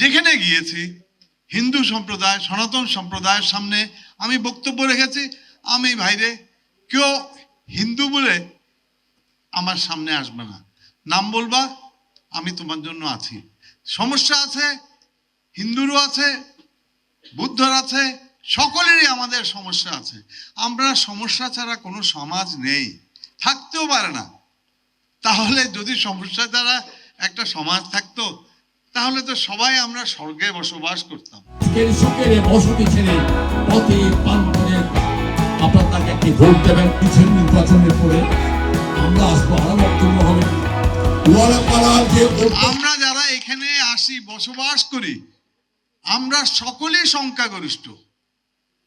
যেখানে গিয়েছি হিন্দু সম্প্রদায়, সনাতন সম্প্রদায়ের সামনে আমি বক্তব্য রেখেছি, আমি ভাইরে কেউ হিন্দু বলে আমার সামনে আসবে না, নাম বলবা, আমি তোমার জন্য আছি। সমস্যা আছে, হিন্দুরও আছে, বুদ্ধর আছে, সকলেরই আমাদের সমস্যা আছে। আমরা সমস্যা ছাড়া কোনো সমাজ নেই, থাকতেও পারে না। তাহলে যদি সমস্যা ছাড়া একটা সমাজ থাকতো, তাহলে তো সবাই আমরা স্বর্গে বসবাস করতাম। বসতি ছেড়ে পথে প্রান্তরে আপনার তাকে একটি ভোট দেবেন। কিছু নির্বাচনের পরে আমরা আসবো, আরো বক্তব্য হবে। আমরা যারা এখানে আসি, বসবাস করি, আমরা সকলেই সংখ্যাগরিষ্ঠ।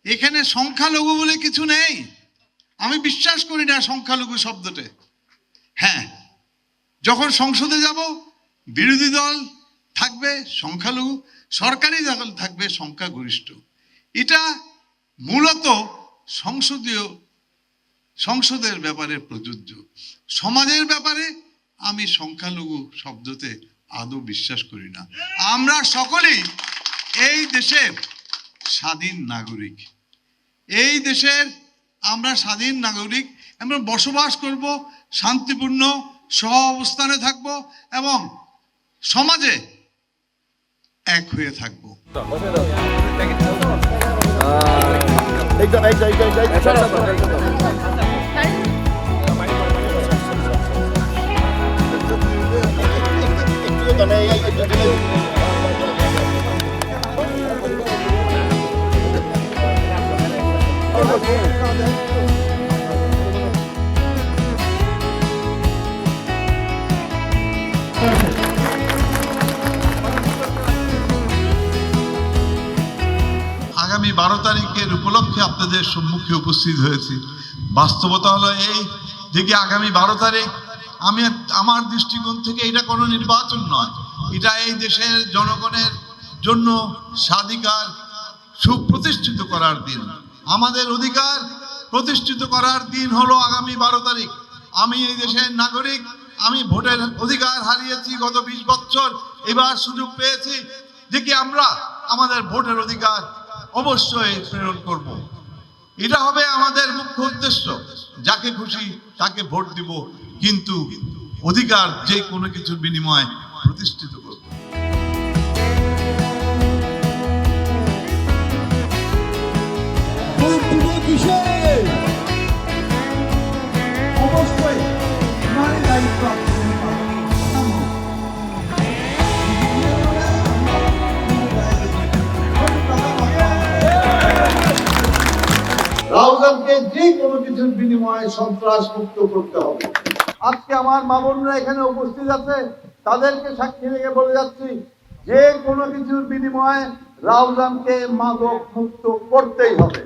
এখানে সংখ্যালঘু বলে কিছু নেই। আমি বিশ্বাস করি না সংখ্যালঘু শব্দটা। হ্যাঁ, যখন সংসদে যাব বিরোধী দল থাকবে সংখ্যালঘু, সরকারি দল থাকবে সংখ্যাগরিষ্ঠ। এটা মূলত সংসদের ব্যাপারে প্রযোজ্য। সমাজের ব্যাপারে আমি সংখ্যালঘু শব্দতে আদৌ বিশ্বাস করি না। আমরা সকলেই এই দেশের স্বাধীন নাগরিক। এই দেশের আমরা স্বাধীন নাগরিক। আমরা বসবাস করব, শান্তিপূর্ণ সহ অবস্থানে থাকব এবং সমাজে এক হয়ে থাকব। আগামী 12 তারিখের উপলক্ষে আপনাদের সম্মুখে উপস্থিত হয়েছি। বাস্তবতা হলো এই যে আগামী 12 তারিখ আমার দৃষ্টিকোণ থেকে এটা কোনো নির্বাচন নয়, এটা এই দেশের জনগণের জন্য স্বাধিকার সুপ্রতিষ্ঠিত করার দিন। আমাদের অধিকার প্রতিষ্ঠিত করার দিন হলো আগামী 12 তারিখ। আমি এই দেশের নাগরিক, আমি ভোটের অধিকার হারিয়েছি গত 20 বছর, এবার সুযোগ পেয়েছি যে আমরা আমাদের ভোটের অধিকার অবশ্যই প্রেরণ করব। এটা হবে আমাদের মুখ্য উদ্দেশ্য। যাকে খুশি তাকে ভোট দিব, কিন্তু অধিকার যে কোনো কিছুর বিনিময়ে প্রতিষ্ঠিত করব। অবশ্যই রাউজানকে যে কোনো কিছুর বিনিময়ে সন্ত্রাস মুক্ত করতে হবে। আজকে আমার মা বোনরা এখানে উপস্থিত আছে, তাদেরকে সাক্ষী রেখে বলে যাচ্ছি, যে কোনো কিছুর বিনিময়ে রাউজানকে মাদক মুক্ত করতেই হবে।